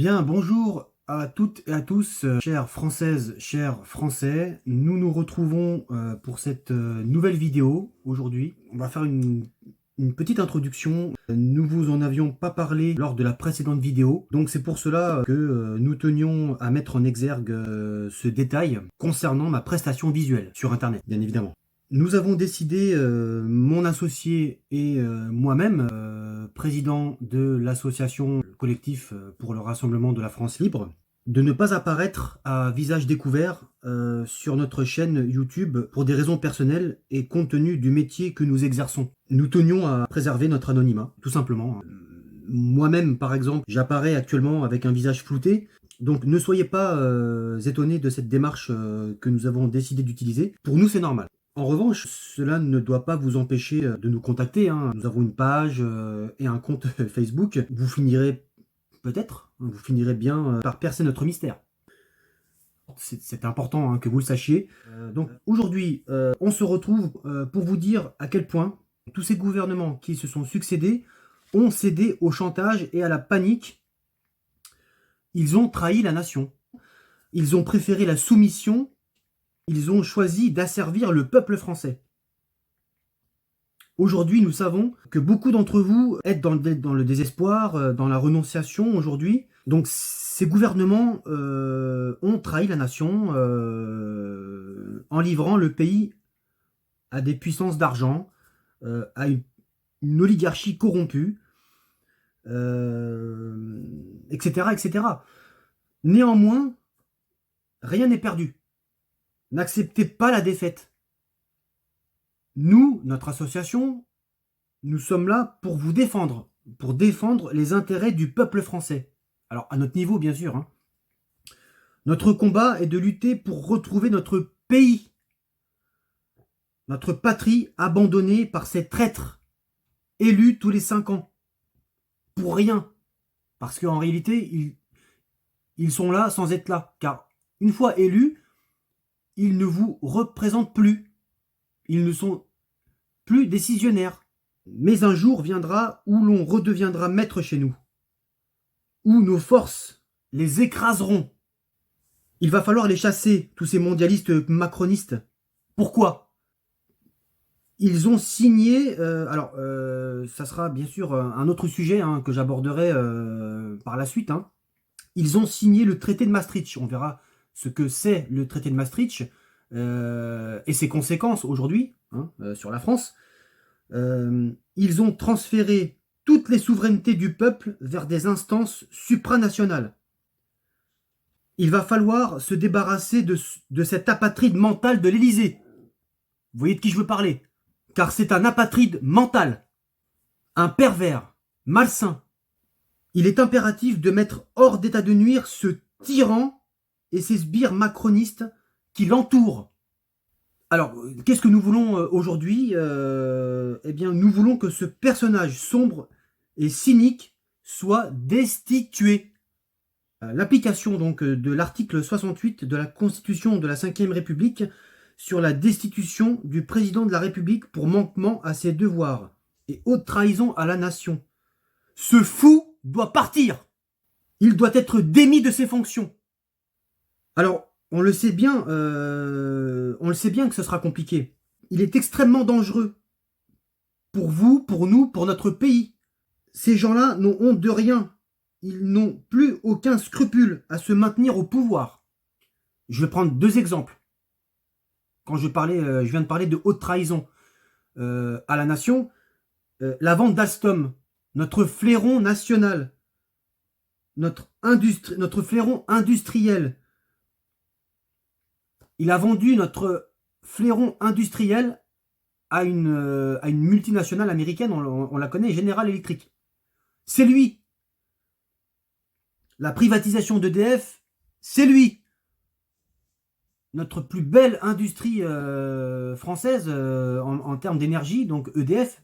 Bien, bonjour à toutes et à tous, chères Françaises, chers Français. Nous nous retrouvons pour cette nouvelle vidéo aujourd'hui. On va faire une petite introduction. Nous vous en avions pas parlé lors de la précédente vidéo. Donc c'est pour cela que nous tenions à mettre en exergue ce détail concernant ma prestation visuelle sur Internet, bien évidemment. Nous avons décidé, mon associé et moi-même, président de l'association collectif pour le rassemblement de la France libre, de ne pas apparaître à visage découvert sur notre chaîne YouTube pour des raisons personnelles et compte tenu du métier que nous exerçons. Nous tenions à préserver notre anonymat, tout simplement. Moi-même, par exemple, j'apparais actuellement avec un visage flouté, donc ne soyez pas étonnés de cette démarche que nous avons décidé d'utiliser. Pour nous, c'est normal. En revanche, cela ne doit pas vous empêcher de nous contacter, hein. Nous avons une page et un compte Facebook. Vous finirez peut-être, vous finirez bien par percer notre mystère. C'est important, hein, que vous le sachiez. Donc aujourd'hui, on se retrouve pour vous dire à quel point tous ces gouvernements qui se sont succédés ont cédé au chantage et à la panique. Ils ont trahi la nation. Ils ont préféré la soumission. Ils ont choisi d'asservir le peuple français. Aujourd'hui, nous savons que beaucoup d'entre vous êtes dans le désespoir, dans la renonciation aujourd'hui. Donc ces gouvernements ont trahi la nation en livrant le pays à des puissances d'argent, à une oligarchie corrompue, etc., etc. Néanmoins, rien n'est perdu. N'acceptez pas la défaite. Nous, notre association, nous sommes là pour vous défendre, pour défendre les intérêts du peuple français. Alors, à notre niveau, bien sûr, hein. Notre combat est de lutter pour retrouver notre pays, notre patrie abandonnée par ces traîtres, élus tous les 5 ans, pour rien. Parce qu'en réalité, ils sont là sans être là. Car une fois élus, ils ne vous représentent plus. Ils ne sont plus décisionnaires. Mais un jour viendra où l'on redeviendra maître chez nous. Où nos forces les écraseront. Il va falloir les chasser, tous ces mondialistes macronistes. Pourquoi ? Ils ont signé... ça sera bien sûr un autre sujet, hein, que j'aborderai par la suite. Hein. Ils ont signé le traité de Maastricht. On verra ce que c'est le traité de Maastricht et ses conséquences aujourd'hui, hein, sur la France. Ils ont transféré toutes les souverainetés du peuple vers des instances supranationales. Il va falloir se débarrasser de cette apatride mentale de l'Élysée. Vous voyez de qui je veux parler ? Car c'est un apatride mental, un pervers, malsain. Il est impératif de mettre hors d'état de nuire ce tyran et ses sbires macronistes qui l'entourent. Alors, qu'est-ce que nous voulons aujourd'hui ? Eh bien, nous voulons que ce personnage sombre et cynique soit destitué. L'application donc de l'article 68 de la Constitution de la Ve République sur la destitution du président de la République pour manquement à ses devoirs et haute trahison à la nation. Ce fou doit partir. Il doit être démis de ses fonctions. Alors, on le sait bien que ce sera compliqué. Il est extrêmement dangereux pour vous, pour nous, pour notre pays. Ces gens-là n'ont honte de rien. Ils n'ont plus aucun scrupule à se maintenir au pouvoir. Je vais prendre 2 exemples. Quand je viens de parler de haute trahison à la nation, la vente d'Alstom, notre flairon national, notre flairon industriel. Il a vendu notre flairon industriel à une multinationale américaine, on la connaît, General Electric. C'est lui. La privatisation d'EDF, c'est lui. Notre plus belle industrie française en termes d'énergie, donc EDF,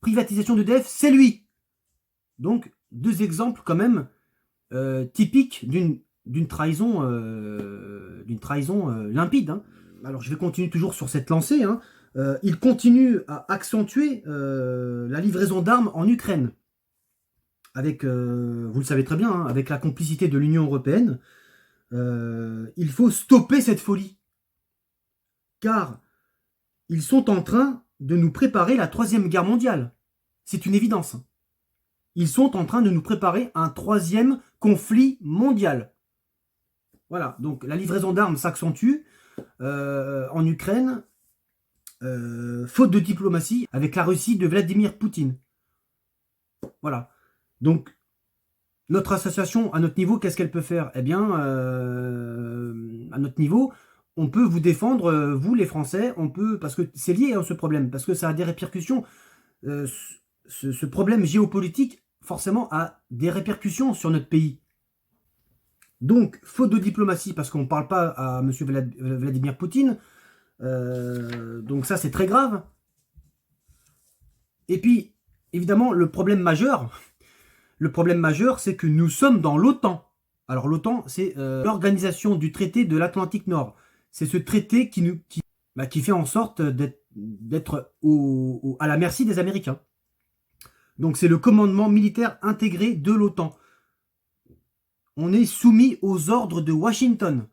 privatisation d'EDF, c'est lui. Donc, 2 exemples quand même typiques d'une trahison limpide. Hein. Alors, je vais continuer toujours sur cette lancée. Hein. Il continue à accentuer la livraison d'armes en Ukraine. avec, vous le savez très bien, hein, avec la complicité de l'Union européenne, il faut stopper cette folie. Car ils sont en train de nous préparer la troisième guerre mondiale. C'est une évidence. Ils sont en train de nous préparer un troisième conflit mondial. Voilà, donc la livraison d'armes s'accentue en Ukraine, faute de diplomatie, avec la Russie de Vladimir Poutine. Voilà. Donc, notre association, à notre niveau, qu'est-ce qu'elle peut faire? Eh bien, à notre niveau, on peut vous défendre, vous les Français, on peut, parce que c'est lié à ce problème, parce que ça a des répercussions. Ce problème géopolitique, forcément, a des répercussions sur notre pays. Donc, faute de diplomatie, parce qu'on ne parle pas à M. Vladimir Poutine, donc ça c'est très grave. Et puis, évidemment, le problème majeur, c'est que nous sommes dans l'OTAN. Alors l'OTAN, c'est l'organisation du traité de l'Atlantique Nord. C'est ce traité qui fait en sorte d'être à la merci des Américains. Donc c'est le commandement militaire intégré de l'OTAN. On est soumis aux ordres de Washington.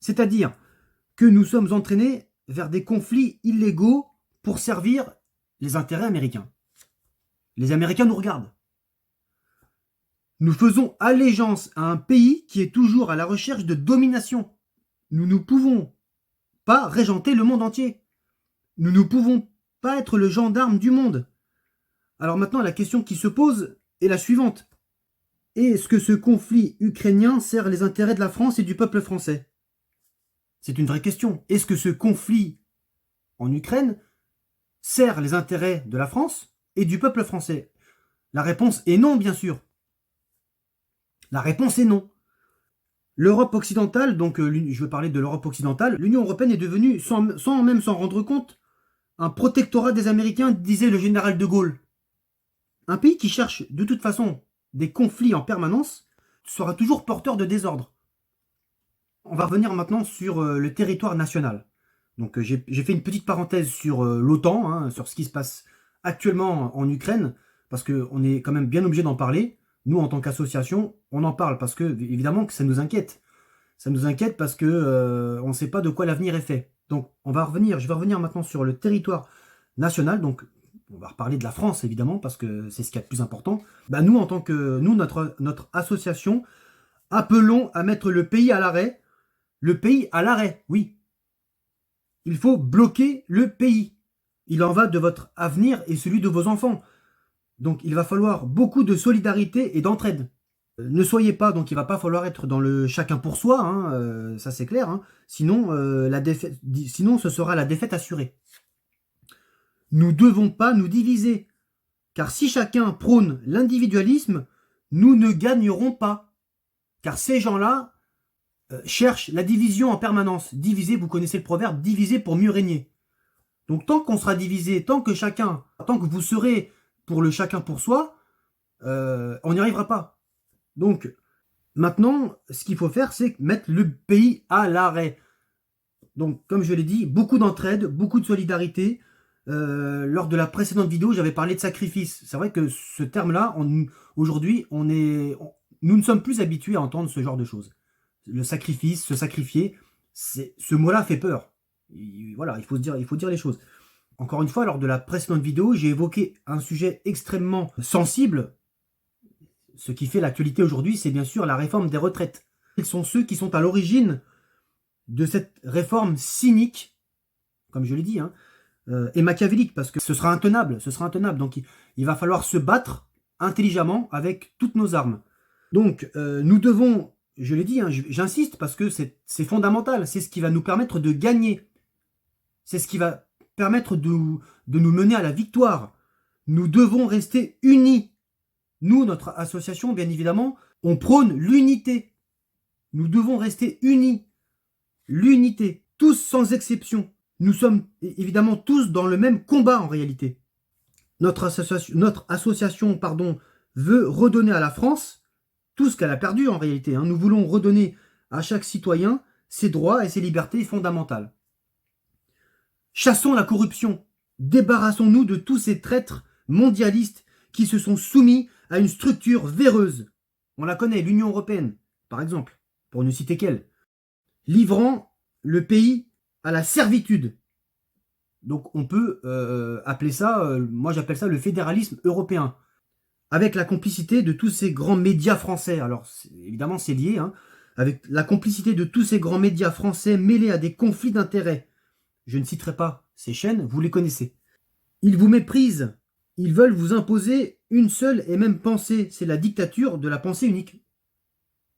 C'est-à-dire que nous sommes entraînés vers des conflits illégaux pour servir les intérêts américains. Les Américains nous regardent. Nous faisons allégeance à un pays qui est toujours à la recherche de domination. Nous ne pouvons pas régenter le monde entier. Nous ne pouvons pas être le gendarme du monde. Alors maintenant, la question qui se pose est la suivante. Est-ce que ce conflit ukrainien sert les intérêts de la France et du peuple français? C'est une vraie question. Est-ce que ce conflit en Ukraine sert les intérêts de la France et du peuple français? La réponse est non, bien sûr. La réponse est non. L'Europe occidentale, donc je veux parler de l'Europe occidentale, l'Union européenne est devenue, sans même s'en rendre compte, un protectorat des Américains, disait le général de Gaulle. Un pays qui cherche de toute façon des conflits en permanence sera toujours porteur de désordre. On va revenir maintenant sur le territoire national. Donc j'ai fait une petite parenthèse sur l'OTAN, hein, sur ce qui se passe actuellement en Ukraine, parce qu'on est quand même bien obligé d'en parler. Nous, en tant qu'association, on en parle parce que, évidemment, que ça nous inquiète. Ça nous inquiète parce que on ne sait pas de quoi l'avenir est fait. Donc, je vais revenir maintenant sur le territoire national. Donc, on va reparler de la France, évidemment, parce que c'est ce qu'il y a de plus important. Bah, nous, notre association, appelons à mettre le pays à l'arrêt. Le pays à l'arrêt, oui. Il faut bloquer le pays. Il en va de votre avenir et celui de vos enfants. Donc il va falloir beaucoup de solidarité et d'entraide. Ne soyez pas, donc il va pas falloir être dans le chacun pour soi, hein, ça c'est clair, hein, sinon ce sera la défaite assurée. Nous ne devons pas nous diviser, car si chacun prône l'individualisme, nous ne gagnerons pas. Car ces gens-là cherchent la division en permanence. Diviser, vous connaissez le proverbe, diviser pour mieux régner. Donc tant qu'on sera divisé, tant que vous serez pour le chacun pour soi, on n'y arrivera pas. Donc, maintenant, ce qu'il faut faire, c'est mettre le pays à l'arrêt. Donc, comme je l'ai dit, beaucoup d'entraide, beaucoup de solidarité. Lors de la précédente vidéo, j'avais parlé de sacrifice. C'est vrai que ce terme-là, aujourd'hui, nous ne sommes plus habitués à entendre ce genre de choses. Le sacrifice, se sacrifier, ce mot-là fait peur. Voilà, il faut dire les choses. Encore une fois, lors de la précédente vidéo, j'ai évoqué un sujet extrêmement sensible. Ce qui fait l'actualité aujourd'hui, c'est bien sûr la réforme des retraites. Ils sont ceux qui sont à l'origine de cette réforme cynique, comme je l'ai dit, hein, et machiavélique, parce que ce sera intenable. Donc il va falloir se battre intelligemment avec toutes nos armes. Donc nous devons, je l'ai dit, hein, j'insiste, parce que c'est fondamental, c'est ce qui va nous permettre de gagner. C'est ce qui va permettre de nous mener à la victoire. Nous devons rester unis. Nous, notre association, bien évidemment, on prône l'unité. Nous devons rester unis. L'unité, tous sans exception. Nous sommes évidemment tous dans le même combat en réalité. Notre association veut redonner à la France tout ce qu'elle a perdu en réalité. Nous voulons redonner à chaque citoyen ses droits et ses libertés fondamentales. Chassons la corruption. Débarrassons-nous de tous ces traîtres mondialistes qui se sont soumis à une structure véreuse. On la connaît, l'Union européenne, par exemple, pour ne citer qu'elle, livrant le pays à la servitude. Donc on peut appeler ça, moi j'appelle ça le fédéralisme européen, avec la complicité de tous ces grands médias français. Alors évidemment c'est lié, hein, avec la complicité de tous ces grands médias français mêlés à des conflits d'intérêts. Je ne citerai pas ces chaînes, vous les connaissez. Ils vous méprisent, ils veulent vous imposer une seule et même pensée, c'est la dictature de la pensée unique.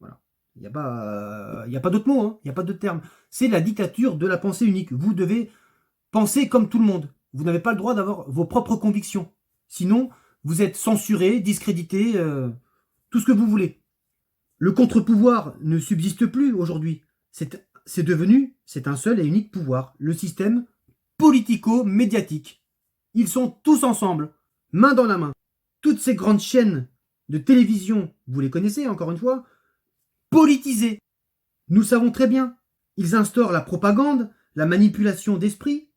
Voilà. Il n'y a pas d'autre mot, hein, il n'y a pas d'autre terme. C'est la dictature de la pensée unique. Vous devez penser comme tout le monde. Vous n'avez pas le droit d'avoir vos propres convictions. Sinon, vous êtes censuré, discrédité, tout ce que vous voulez. Le contre-pouvoir ne subsiste plus aujourd'hui. C'est un seul et unique pouvoir, le système politico-médiatique. Ils sont tous ensemble, main dans la main. Toutes ces grandes chaînes de télévision, vous les connaissez encore une fois, politisées. Nous savons très bien, ils instaurent la propagande, la manipulation d'esprit,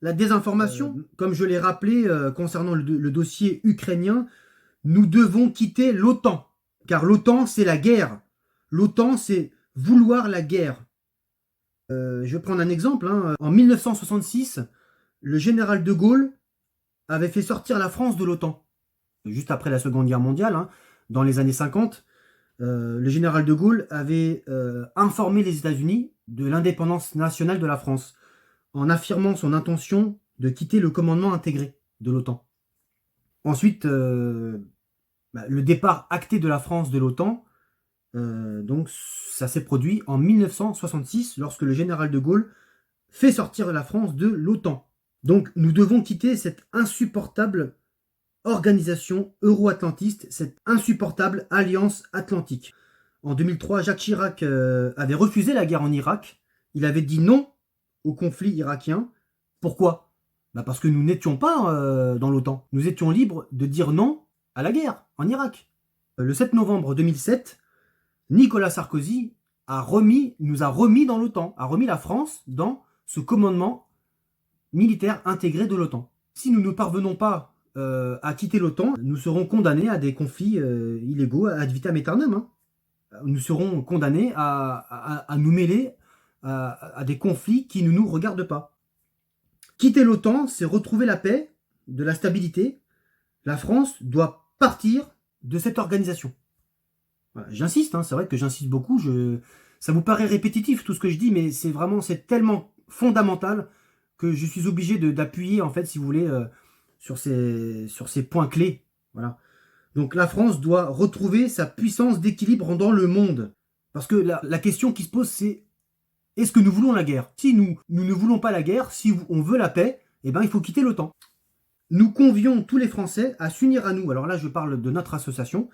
la désinformation. Comme je l'ai rappelé concernant le dossier ukrainien, nous devons quitter l'OTAN. Car l'OTAN, c'est la guerre. L'OTAN, c'est vouloir la guerre. Je vais prendre un exemple. Hein. En 1966, le général de Gaulle avait fait sortir la France de l'OTAN. Juste après la Seconde Guerre mondiale, hein, dans les années 50, le général de Gaulle avait informé les États-Unis de l'indépendance nationale de la France, en affirmant son intention de quitter le commandement intégré de l'OTAN. Ensuite, le départ acté de la France de l'OTAN, donc ça s'est produit en 1966, lorsque le général de Gaulle fait sortir la France de l'OTAN. Donc nous devons quitter cette insupportable organisation euro-atlantiste, cette insupportable alliance atlantique. En 2003, Jacques Chirac avait refusé la guerre en Irak. Il avait dit non au conflit irakien. Pourquoi ? Parce que nous n'étions pas dans l'OTAN. Nous étions libres de dire non à la guerre en Irak. Le 7 novembre 2007, Nicolas Sarkozy nous a remis dans l'OTAN, a remis la France dans ce commandement militaire intégré de l'OTAN. Si nous ne parvenons pas à quitter l'OTAN, nous serons condamnés à des conflits illégaux ad vitam aeternam. Hein. Nous serons condamnés à nous mêler à des conflits qui ne nous regardent pas. Quitter l'OTAN, c'est retrouver la paix, de la stabilité. La France doit partir de cette organisation. Voilà, j'insiste, hein, c'est vrai que j'insiste beaucoup. Ça vous paraît répétitif tout ce que je dis, mais c'est tellement fondamental que je suis obligé d'appuyer, en fait, si vous voulez, sur ces points clés. Voilà. Donc la France doit retrouver sa puissance d'équilibre dans le monde. Parce que la question qui se pose, c'est: est-ce que nous voulons la guerre ? Si nous ne voulons pas la guerre, si on veut la paix, eh ben, il faut quitter l'OTAN. Nous convions tous les Français à s'unir à nous. Alors là, je parle de notre association.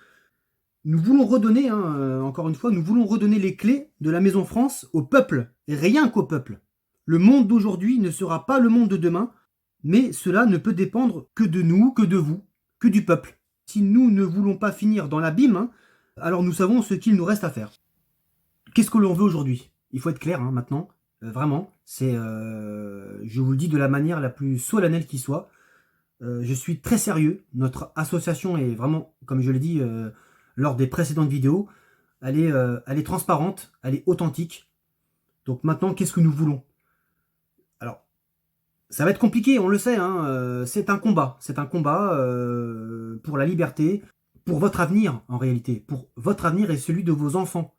Nous voulons redonner, encore une fois, nous voulons redonner les clés de la Maison France au peuple, et rien qu'au peuple. Le monde d'aujourd'hui ne sera pas le monde de demain, mais cela ne peut dépendre que de nous, que de vous, que du peuple. Si nous ne voulons pas finir dans l'abîme, alors nous savons ce qu'il nous reste à faire. Qu'est-ce que l'on veut aujourd'hui ? Il faut être clair maintenant, vraiment, je vous le dis de la manière la plus solennelle qui soit, je suis très sérieux, notre association est vraiment, comme je l'ai dit lors des précédentes vidéos, elle est transparente, elle est authentique. Donc maintenant, qu'est-ce que nous voulons ? Alors, ça va être compliqué, on le sait, hein, c'est un combat pour la liberté, pour votre avenir en réalité, pour votre avenir et celui de vos enfants.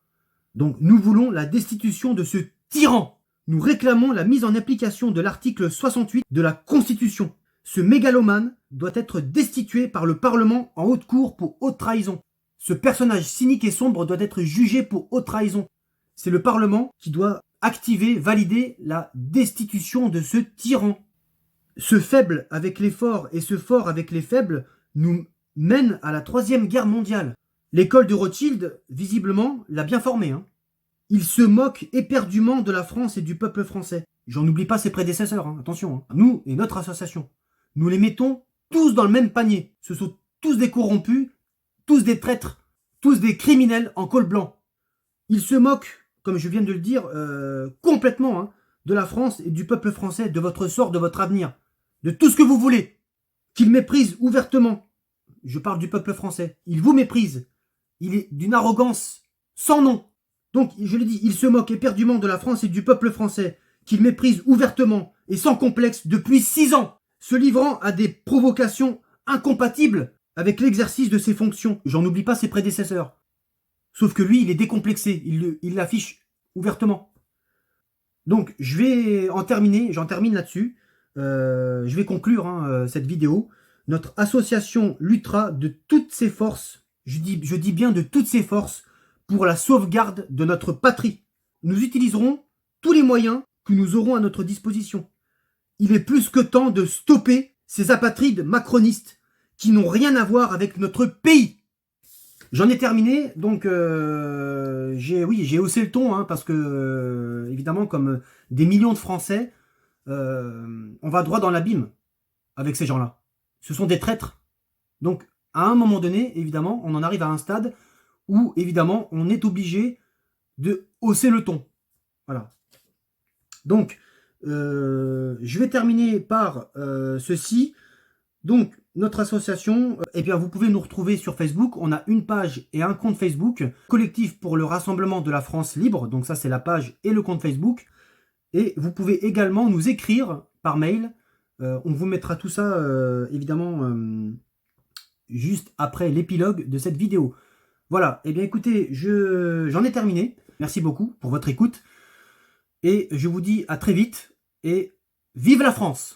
Donc nous voulons la destitution de ce tyran. Nous réclamons la mise en application de l'article 68 de la Constitution. Ce mégalomane doit être destitué par le Parlement en haute cour pour haute trahison. Ce personnage cynique et sombre doit être jugé pour haute trahison. C'est le Parlement qui doit activer, valider la destitution de ce tyran. Ce faible avec les forts et ce fort avec les faibles nous mène à la Troisième Guerre mondiale. L'école de Rothschild, visiblement, l'a bien formé. Hein. Il se moque éperdument de la France et du peuple français. J'en oublie pas ses prédécesseurs, hein. Attention. Hein. Nous et notre association, nous les mettons tous dans le même panier. Ce sont tous des corrompus, tous des traîtres, tous des criminels en col blanc. Il se moque, comme je viens de le dire, complètement de la France et du peuple français, de votre sort, de votre avenir, de tout ce que vous voulez. Qu'il méprise ouvertement je parle du peuple français, il vous méprise. Il est d'une arrogance sans nom. Donc, je l'ai dit, il se moque éperdument de la France et du peuple français, qu'il méprise ouvertement et sans complexe depuis 6 ans, se livrant à des provocations incompatibles avec l'exercice de ses fonctions. J'en oublie pas ses prédécesseurs. Sauf que lui, il est décomplexé, il l'affiche ouvertement. Donc, j'en termine là-dessus. Je vais conclure cette vidéo. Notre association luttera de toutes ses forces, je dis bien de toutes ses forces, pour la sauvegarde de notre patrie. Nous utiliserons tous les moyens que nous aurons à notre disposition. Il est plus que temps de stopper ces apatrides macronistes qui n'ont rien à voir avec notre pays. J'en ai terminé, donc j'ai haussé le ton, parce que, évidemment, comme des millions de Français, on va droit dans l'abîme avec ces gens-là. Ce sont des traîtres. Donc, à un moment donné, évidemment, on en arrive à un stade où, évidemment, on est obligé de hausser le ton. Voilà. Donc, je vais terminer par ceci. Donc, notre association, eh bien, vous pouvez nous retrouver sur Facebook. On a une page et un compte Facebook. Collectif pour le rassemblement de la France libre. Donc ça, c'est la page et le compte Facebook. Et vous pouvez également nous écrire par mail. On vous mettra tout ça, évidemment, juste après l'épilogue de cette vidéo. Voilà. Eh bien, écoutez, j'en ai terminé. Merci beaucoup pour votre écoute. Et je vous dis à très vite. Et vive la France!